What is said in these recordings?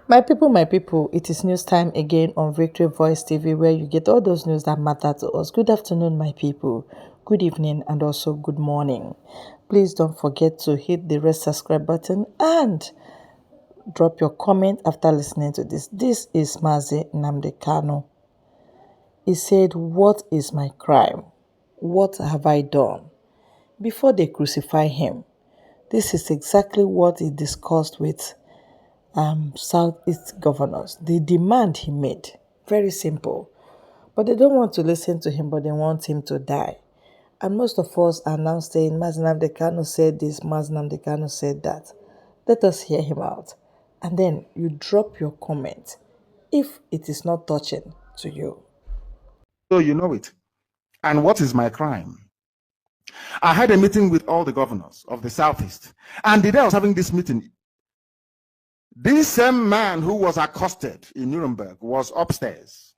My people, it is news time again on Victory Voice TV where you get all those news that matter to us. Good afternoon, my people. Good evening and also good morning. Please don't forget to hit the red subscribe button and drop your comment after listening to this. This is Mazi Nnamdi Kanu. He said, "What is my crime? What have I done?" Before they crucify him, this is exactly what he discussed with Southeast governors. The demand he made, very simple. But they don't want to listen to him, but they want him to die. And most of us are now saying, Nnamdi Kanu said this, Nnamdi Kanu said that. Let us hear him out. And then you drop your comment if it is not touching to you. So you know it. And what is my crime? I had a meeting with all the governors of the Southeast. And the day I was having this meeting, this same man who was accosted in Nuremberg was upstairs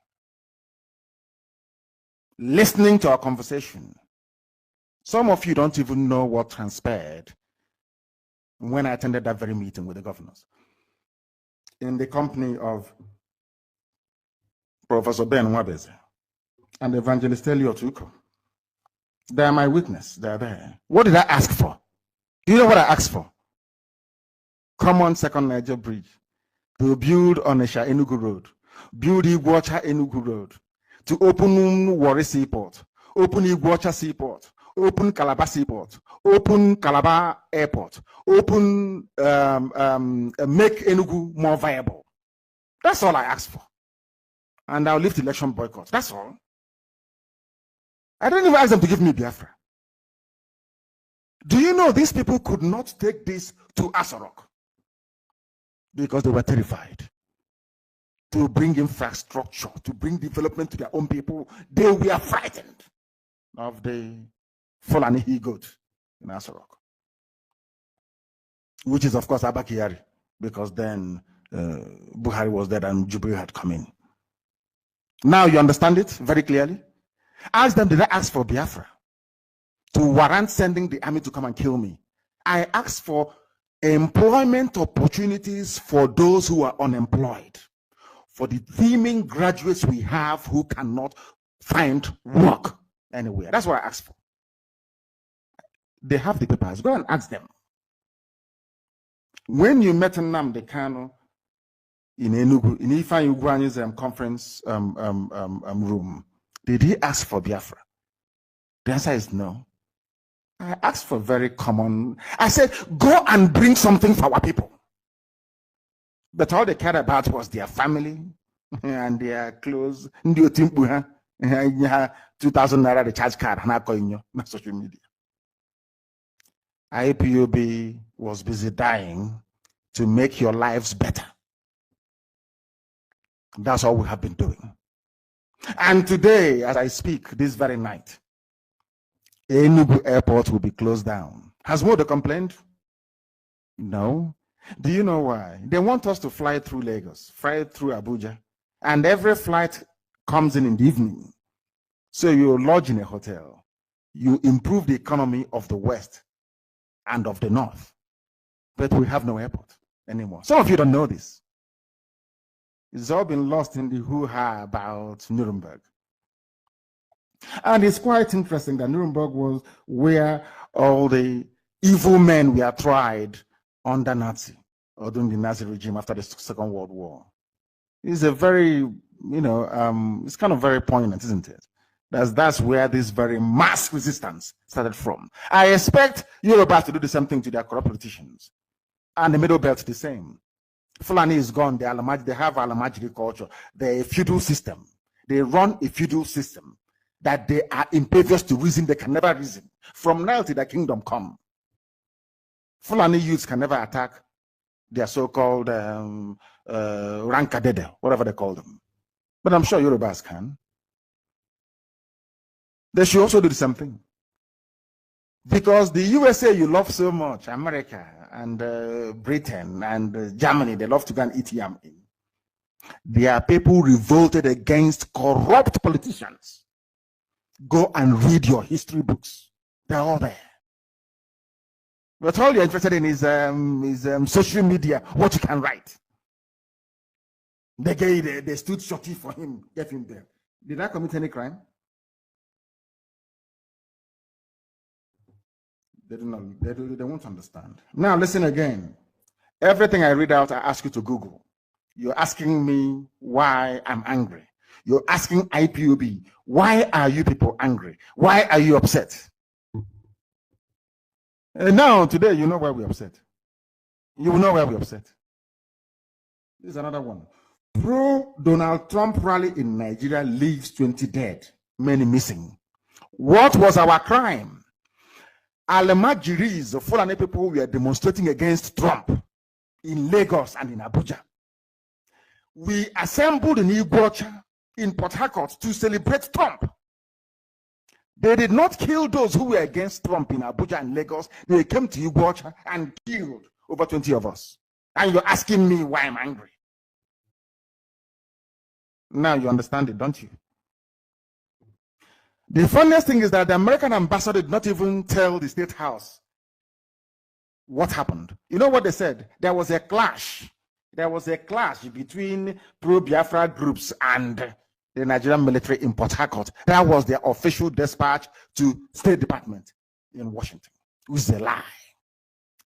listening to our conversation. Some of you don't even know what transpired when I attended that very meeting with the governors in the company of Professor Ben Wabeze and Evangelist Elliot Uko. They are my witness. They are there. What did I ask for? Do you know what I asked for? Common Second Niger Bridge to build Onisha Enugu Road, build Iguacha Enugu Road, to open Warri Seaport, open Iguacha Seaport, open Calabar Seaport, open Calabar Airport, open make Enugu more viable. That's all I asked for. And I'll lift election boycott. That's all. I didn't even ask them to give me Biafra. Do you know these people could not take this to Asarok because they were terrified to bring infrastructure, to bring development to their own people? They were frightened of the Fulani he-goat in Asarok, which is, of course, Abakari, because then Buhari was dead and Jubilee had come in. Now you understand it very clearly. Ask them, did I ask for Biafra to warrant sending the army to come and kill me? I asked for employment opportunities for those who are unemployed, for the teeming graduates we have who cannot find work anywhere. That's what I asked for. They have the papers. Go and ask them. When you met Nnamdi Kanu in Enugu, in Ifeanyi Ugwuanyi's conference room, did he ask for Biafra? The answer is no. I asked for very common. I said, go and bring something for our people. But all they cared about was their family and their clothes. 2,000 naira the charge card on social media. IPOB was busy dying to make your lives better. That's all we have been doing. And today, as I speak, this very night, Enugu Airport will be closed down. Has Modo complained? No. Do you know why? They want us to fly through Lagos, fly through Abuja, and every flight comes in the evening. So you lodge in a hotel. You improve the economy of the West and of the North. But we have no airport anymore. Some of you don't know this. It's all been lost in the hoo-ha about Nuremberg. And it's quite interesting that Nuremberg was where all the evil men were tried under Nazi, or during the Nazi regime after the Second World War. It's a very, it's kind of very poignant, isn't it? That's where this very mass resistance started from. I expect Yorubas to do the same thing to their corrupt politicians. And the Middle Belt the same. Fulani is gone. They have Alamajiri culture. They're a feudal system. They run a feudal system that they are impervious to reason. They can never reason. From now till the kingdom come, Fulani youths can never attack their so-called Rankadede, whatever they call them. But I'm sure Yorubas can. They should also do the same thing. Because the USA you love so much, America and Britain and Germany, they love to go and eat yam in. There are people revolted against corrupt politicians. Go and read your history books. They're all there. But all you're interested in is social media, what you can write. They stood shorty for him, gave him there. Did I commit any crime? They do not. They won't understand. Now listen again. Everything I read out, I ask you to Google. You're asking me why I'm angry. You're asking IPOB, why are you people angry? Why are you upset? And now, today, you know why we're upset. You will know why we're upset. This is another one. Pro-Donald Trump rally in Nigeria leaves 20 dead, many missing. What was our crime? Alemajiris, the Fulani people were demonstrating against Trump in Lagos and in Abuja. We assembled in Iguacha, in Port Harcourt, to celebrate Trump. They did not kill those who were against Trump in Abuja and Lagos. They came to Iguacha and killed over 20 of us. And you're asking me why I'm angry. Now you understand it, don't you? The funniest thing is that the American ambassador did not even tell the State House what happened. You know what they said? There was a clash. There was a clash between pro-Biafra groups and the Nigerian military in Port Harcourt. That was their official dispatch to State Department in Washington. It was a lie.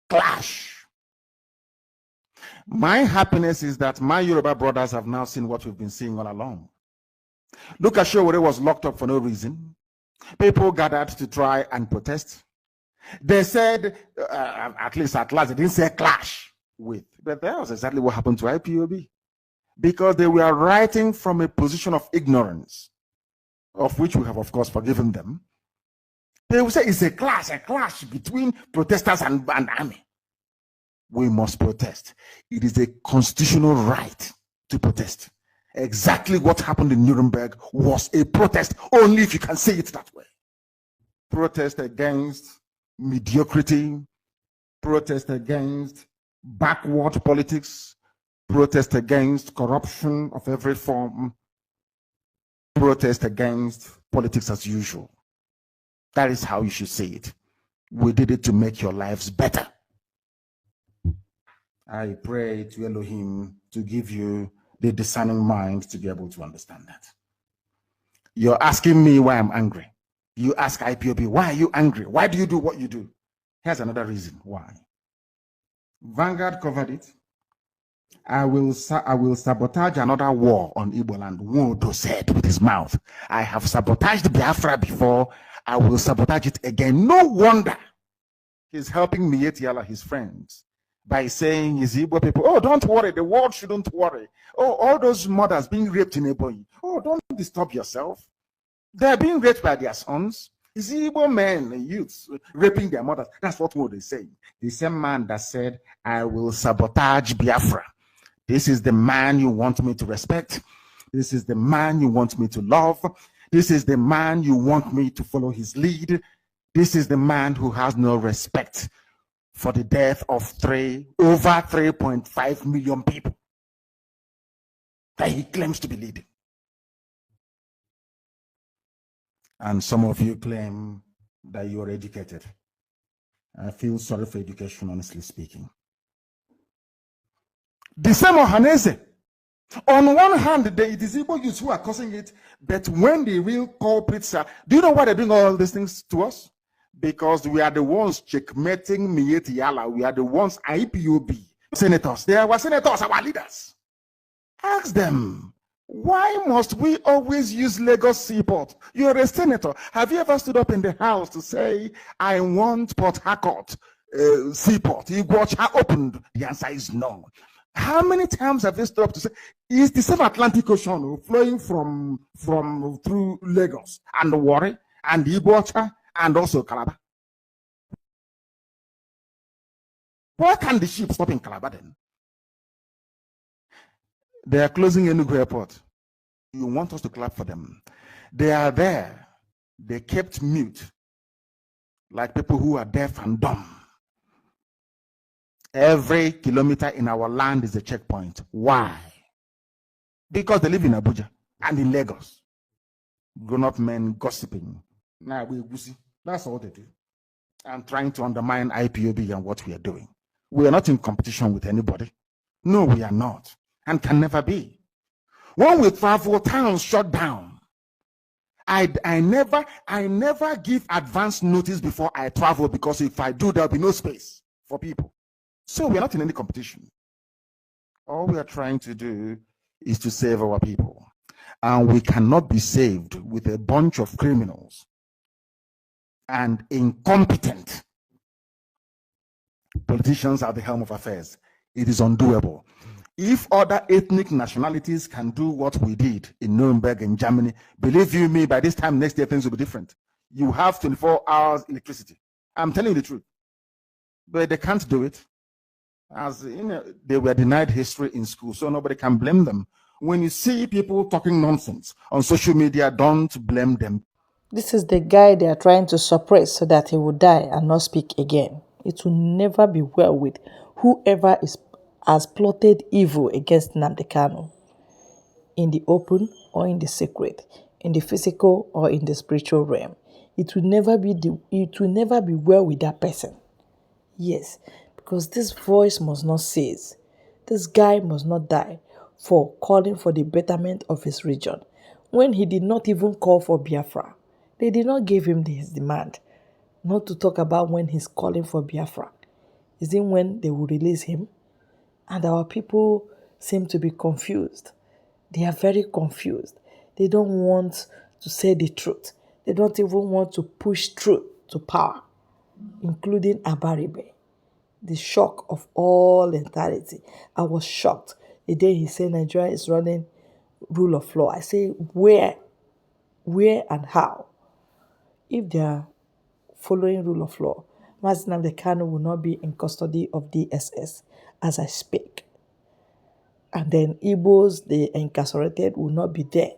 Clash. My happiness is that my Yoruba brothers have now seen what we've been seeing all along. Look at Showore was locked up for no reason. People gathered to try and protest. They said, at last, they didn't say clash with. But that was exactly what happened to IPOB. Because they were writing from a position of ignorance, of which we have, of course, forgiven them. They will say it's a clash between protesters and army. We must protest. It is a constitutional right to protest. Exactly what happened in Nuremberg was a protest, only if you can say it that way. Protest against mediocrity, protest against backward politics, protest against corruption of every form, protest against politics as usual. That is how you should see it. We did it to make your lives better. I pray to Elohim to give you the discerning mind to be able to understand that. You're asking me why I'm angry. You ask IPOB, why are you angry? Why do you do what you do? Here's another reason why. Vanguard covered it. I will sabotage another war on Igbo land. Nwodo said with his mouth, I have sabotaged Biafra before. I will sabotage it again. No wonder he's helping Mietiala, his friends, by saying, his Igbo people, oh, don't worry, the world shouldn't worry. Oh, all those mothers being raped in Ebonyi. Oh, don't disturb yourself. They're being raped by their sons. His Igbo men, youths, raping their mothers. That's what they say. The same man that said, I will sabotage Biafra. This is the man you want me to respect. This is the man you want me to love. This is the man you want me to follow his lead. This is the man who has no respect for the death of over 3.5 million people that he claims to be leading. And some of you claim that you are educated. I feel sorry for education, honestly speaking. The same Ohanese. On one hand, it is Igbo youths who are causing it, but when the real culprits are, do you know why they're doing all these things to us? Because we are the ones checkmating Mieti Yala. We are the ones IPOB senators. They are our senators, our leaders. Ask them, why must we always use Lagos Seaport? You're a senator. Have you ever stood up in the House to say, I want Port Harcourt Seaport? Iguacha opened. The answer is no. How many times have they stood up to say, is the same Atlantic Ocean flowing from through Lagos and Warri and Iguacha and also Calabar? Why can't the ship stop in Calabar then? They are closing Enugu Airport. You want us to clap for them. They are there. They kept mute like people who are deaf and dumb. Every kilometer in our land is a checkpoint. Why? Because they live in Abuja and in Lagos. Grown-up men gossiping. Nah, that's all they do. And trying to undermine IPOB and what we are doing. We are not in competition with anybody. No, we are not. And can never be. When we travel, towns shut down. I never give advance notice before I travel, because if I do, there'll be no space for people. So we're not in any competition. All we are trying to do is to save our people. And we cannot be saved with a bunch of criminals and incompetent politicians at the helm of affairs. It is undoable. If other ethnic nationalities can do what we did in Nuremberg in Germany, believe you me, by this time next year, things will be different. You have 24 hours electricity. I'm telling you the truth. But they can't do it. As you know, they were denied history in school, so nobody can blame them. When you see people talking nonsense on social media, don't blame them. This is the guy they are trying to suppress so that he will die and not speak again. It will never be well with whoever has plotted evil against Nnamdi Kanu, in the open or in the secret, in the physical or in the spiritual realm. It will never be well with that person. Yes, because this voice must not cease. This guy must not die for calling for the betterment of his region when he did not even call for Biafra. They did not give him his demand. Not to talk about when he's calling for Biafra. Is it when they will release him? And our people seem to be confused. They are very confused. They don't want to say the truth. They don't even want to push truth to power, including Abaribe. The shock of all entirety. I was shocked the day he said Nigeria is running rule of law. I say, where and how? If they are following rule of law, Mazi Nnamdi Kanu will not be in custody of DSS as I speak. And then Igbos, the incarcerated, will not be there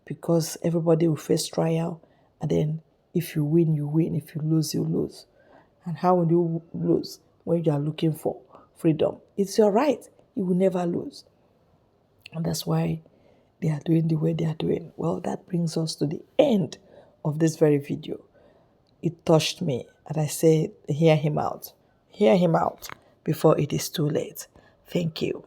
because everybody will face trial. And then if you win, you win. If you lose, you lose. And how will you lose when you are looking for freedom? It's your right. You will never lose. And that's why they are doing the way they are doing. Well, that brings us to the end of this very video. It touched me, and I said, hear him out. Hear him out before it is too late. Thank you.